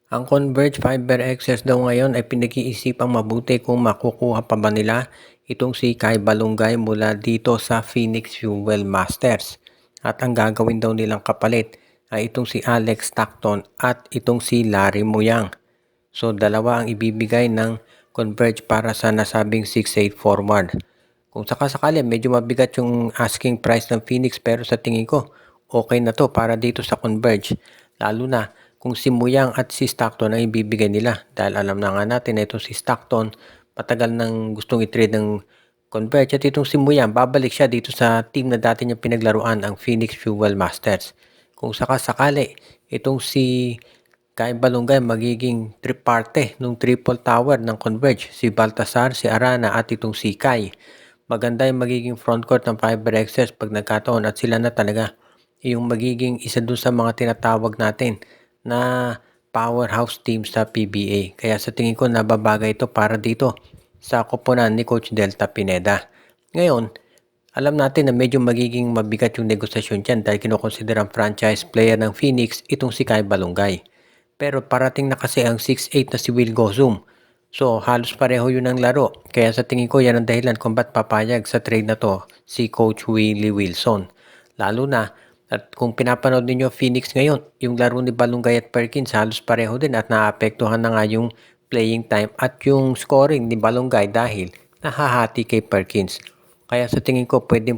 Ang Converge Fiber XS daw ngayon ay pinag-iisipang mabuti kung makukuha pa ba nila itong si Kai Balungay mula dito sa Phoenix Fuel Masters. At ang gagawin daw nilang kapalit ay itong si Alex Stockton at itong si Larry Muyang. So dalawa ang ibibigay ng Converge para sa nasabing 6'8 forward. Kung sakasakali medyo mabigat yung asking price ng Phoenix pero sa tingin ko okay na to para dito sa Converge. Lalo na kung si Muyang at si Stockton ang ibibigay nila dahil alam na nga natin na itong si Stockton patagal nang gustong i-trade ng Converge at itong si Muyang babalik siya dito sa team na dati niya pinaglaruan ang Phoenix Fuel Masters. Kung sakasakali itong si Kai Balungay magiging triparte nung triple tower ng Converge, si Baltasar, si Arana at itong si Kai. Maganda yung magiging frontcourt ng Fiber Excess pag nagkataon at sila na talaga yung magiging isa dun sa mga tinatawag natin na powerhouse team sa PBA. Kaya sa tingin ko nababagay ito para dito sa koponan ni Coach Delta Pineda. Ngayon, alam natin na medyo magiging mabigat yung negosasyon dyan dahil kinokonsiderang franchise player ng Phoenix itong si Kai Balungay. Pero parating na kasi ang 6'8 na si Will Gozum. So halos pareho yun ang laro. Kaya sa tingin ko yan ang dahilan kung ba't papayag sa trade na to si Coach Willie Wilson. Lalo na at kung pinapanood ninyo Phoenix ngayon, yung laro ni Balungay at Perkins halos pareho din at naapektuhan na nga yung playing time at yung scoring ni Balungay dahil nahahati kay Perkins. Kaya sa tingin ko pwede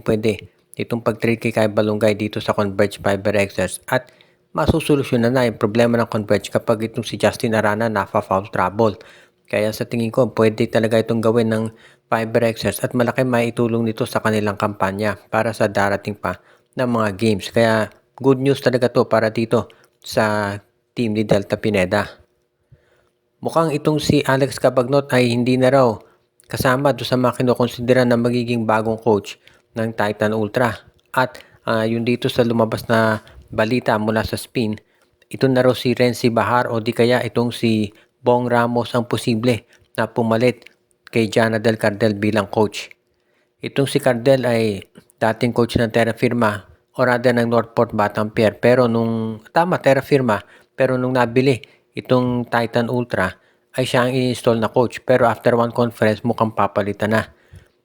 itong pag-trade kay Balungay dito sa Converge Fiber Excess at masusolusyonan na yung problema ng Converge kapag itong si Justin Arana nafa-foul trouble. Kaya sa tingin ko, pwede talaga itong gawin ng Fiber Excess at malaki maitulong nito sa kanilang kampanya para sa darating pa na mga games. Kaya good news talaga to para dito sa team ni Delta Pineda. Mukhang itong si Alex Cabagnot ay hindi na raw kasama doon sa mga kinokonsidera na magiging bagong coach ng Titan Ultra. At yung dito sa lumabas na balita mula sa spin, ito na raw si Renzi Bahar o di kaya itong si Bong Ramos ang posible na pumalit kay Jana Del Cardel bilang coach. Itong si Cardel ay dating coach ng Terra Firma o rather ng Northport Batampier pero Terra Firma pero nung nabili itong Titan Ultra ay siya ang i-install na coach pero after one conference mukhang papalitan na.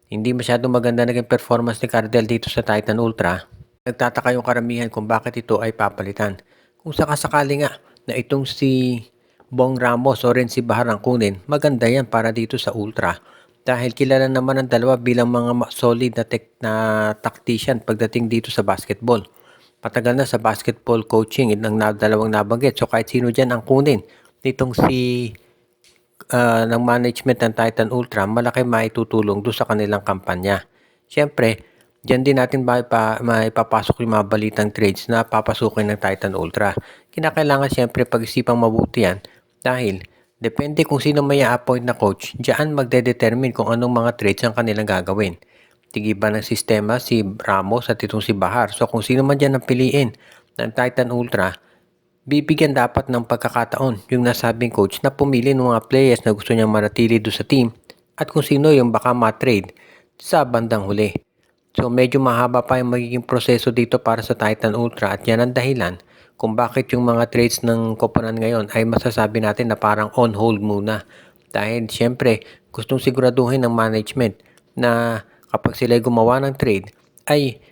Hindi masyadong maganda naging performance ni Cardel dito sa Titan Ultra. Nagtataka yung karamihan kung bakit ito ay papalitan. Kung sakasakali nga na itong si Bong Ramos o rin si Bahar ang kunin, maganda yan para dito sa Ultra. Dahil kilala naman ang dalawa bilang mga solid na tactician pagdating dito sa basketball. Patagal na sa basketball coaching ang dalawang nabanggit. So kahit sino dyan ang kunin nitong si ng management ng Titan Ultra, malaki maitutulong doon sa kanilang kampanya. Siyempre, diyan din natin maipapasok yung mga balitang trades na papasukin ng Titan Ultra. Kinakailangan siyempre pag-isipang mabuti yan dahil depende kung sino may appoint na coach, diyan magdedetermine kung anong mga trades ang kanilang gagawin. Tigiba ng sistema si Ramos at itong si Bahar. So kung sino man dyan ang piliin ng Titan Ultra, bibigyan dapat ng pagkakataon yung nasabing coach na pumili ng mga players na gusto niyang manatili doon sa team at kung sino yung baka ma-trade sa bandang huli. So medyo mahaba pa yung magiging proseso dito para sa Titan Ultra at yan ang dahilan kung bakit yung mga trades ng koponan ngayon ay masasabi natin na parang on hold muna. Dahil siyempre gustong siguraduhin ng management na kapag sila gumawa ng trade ay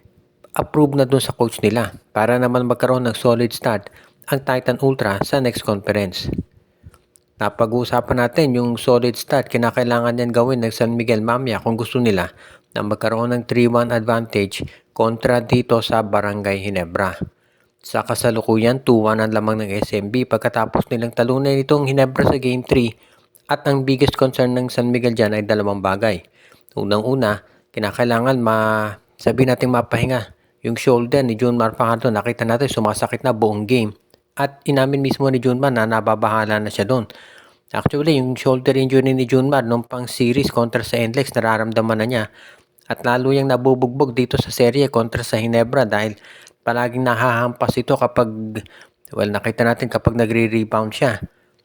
approve na dun sa coach nila para naman magkaroon ng solid start ang Titan Ultra sa next conference. Napag-uusapan natin yung solid start, kinakailangan yan gawin ng San Miguel Mamia kung gusto nila na magkaroon ng 3-1 advantage kontra dito sa Barangay Ginebra. Sa kasalukuyan, 2-1 ang lamang ng SMB pagkatapos nilang talunan itong Ginebra sa Game 3 at ang biggest concern ng San Miguel dyan ay dalawang bagay. Unang-una, kinakailangan sabi natin mapahinga. Yung shoulder ni Junmar Fajardo, nakita natin sumasakit na buong game. At inamin mismo ni Junmar na nababahala na siya doon. Actually, yung shoulder injury ni Junmar nung pang series kontra sa NLEX, nararamdaman na niya. At lalo yung nabubugbog dito sa serye kontra sa Ginebra dahil palaging nahahampas ito kapag, nakita natin kapag nagre-rebound siya.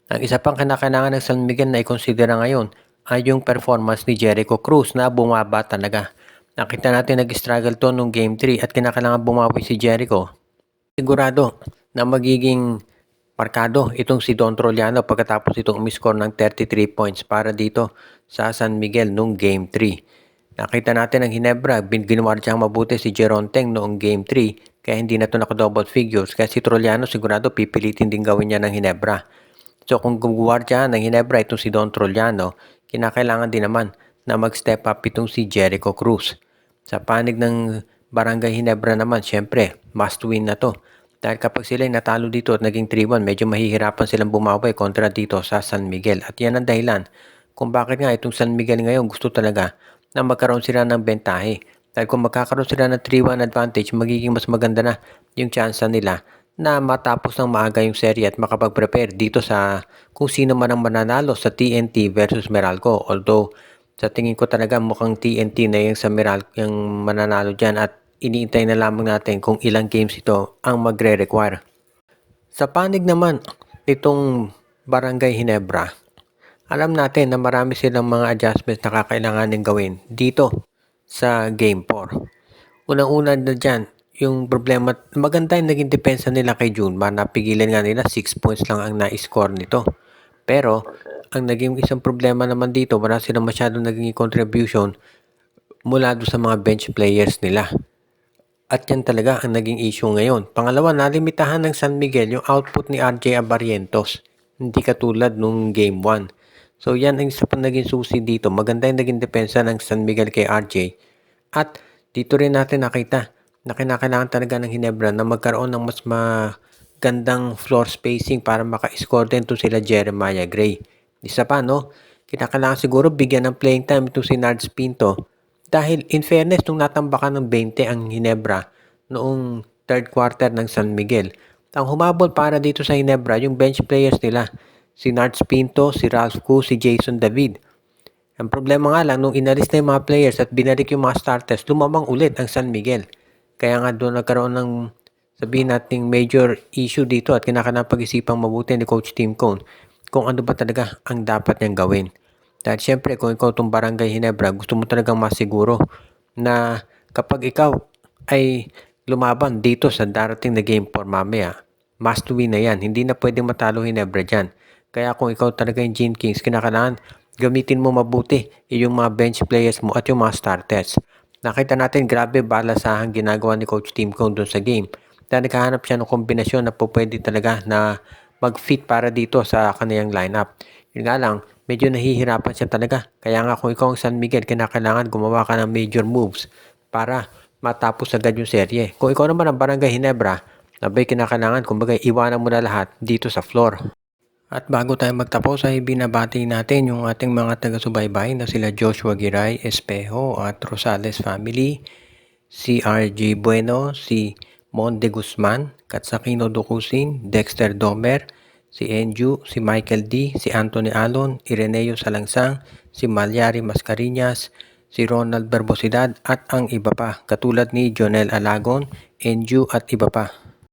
Ang isa pang kinakailangan ng San Miguel na i-consider ngayon ay yung performance ni Jericho Cruz na bumaba talaga. Nakita natin nag-struggle to nung Game 3 at kinakailangan bumawi si Jericho. Sigurado na magiging Markado itong si Don Troliano pagkatapos itong umiscore ng 33 points para dito sa San Miguel noong Game 3. Nakita natin ang Ginebra, ginuwardiyang mabuti si Jeron Teng noong Game 3 kaya hindi na ito naka-double figures kaya si Troliano sigurado pipilitin din gawin niya ng Ginebra. So kung guguwardya ng Ginebra itong si Don Troliano, kinakailangan din naman na mag-step up itong si Jericho Cruz. Sa panig ng Barangay Ginebra naman, syempre, must win na to. Dahil kapag sila natalo dito at naging 3-1, medyo mahihirapan silang bumawi kontra dito sa San Miguel. At yan ang dahilan kung bakit nga itong San Miguel ngayon gusto talaga na magkaroon sila ng bentahe. Dahil kung magkakaroon sila ng 3-1 advantage, magiging mas maganda na yung chance nila na matapos ng maaga yung serye at makapag-prepare dito sa kung sino man ang mananalo sa TNT versus Meralco. Although, sa tingin ko talaga mukhang TNT na yung sa Meralco yung mananalo dyan at iniintay na lamang natin kung ilang games ito ang magre-require. Sa panig naman itong Barangay Ginebra, alam natin na marami silang mga adjustments na kakailanganin gawin dito sa Game 4. Unang-una na dyan, yung problema, maganda yung naging depensa nila kay Junmar. Napigilan nga nila 6 points lang ang na-score nito. Pero, ang naging isang problema naman dito, wala silang masyadong naging contribution mula doon sa mga bench players nila. At yan talaga ang naging issue ngayon. Pangalawa, nalimitahan ng San Miguel yung output ni RJ Abarientos. Hindi katulad nung Game 1. So yan ang isa pang naging susi dito. Maganda yung naging depensa ng San Miguel kay RJ. At dito rin natin nakita na kinakailangan talaga ng Ginebra na magkaroon ng mas magandang floor spacing para maka-score din to sila Jeremiah Gray. Isa pa, no? Kinakailangan siguro bigyan ng playing time ito si Nards Pinto. Dahil in fairness, nung natambakan ng 20 ang Ginebra noong third quarter ng San Miguel, ang humabol para dito sa Ginebra yung bench players nila. Si Nards Pinto, si Ralph Koo, si Jason David. Ang problema nga lang, nung inalis na yung mga players at binalik yung mga starters, lumamang ulit ang San Miguel. Kaya nga doon nagkaroon ng sabihin nating major issue dito at kinakailangan pag-isipang mabuti ni Coach Tim Cone kung ano ba talaga ang dapat niyang gawin. Dahil syempre kung ikaw itong Barangay Ginebra, gusto mo talagang masiguro na kapag ikaw ay lumaban dito sa darating na Game 4 mamaya, must win na yan. Hindi na pwedeng matalo Ginebra dyan. Kaya kung ikaw talaga yung Gene Kings, kinakailangan gamitin mo mabuti yung mga bench players mo at yung mga starters. Nakita natin grabe balasahang ginagawa ni Coach Tim Cone doon sa game. Dahil nakahanap siya ng kombinasyon na po pwede talaga na mag-fit para dito sa kaniyang lineup. Yun nga lang, medyo nahihirapan siya talaga. Kaya nga kung ikaw ang San Miguel, kinakailangan gumawa ka ng major moves para matapos agad yung serye. Kung ikaw naman ang Barangay Ginebra, abay kinakailangan kumbaga iwanan mo na lahat dito sa floor. At bago tayo magtapos ay binabati natin yung ating mga taga-subaybay na sila Joshua Giray, Espejo at Rosales family, si RG Bueno, si Monde Guzman, Katsakino Dukusin, Dexter Domer, si Enju, si Michael D, si Anthony Alon, Ireneo Salangsang, si Malyari Mascarinas, si Ronald Barbosidad at ang iba pa katulad ni Jonel Alagon, Enju at iba pa.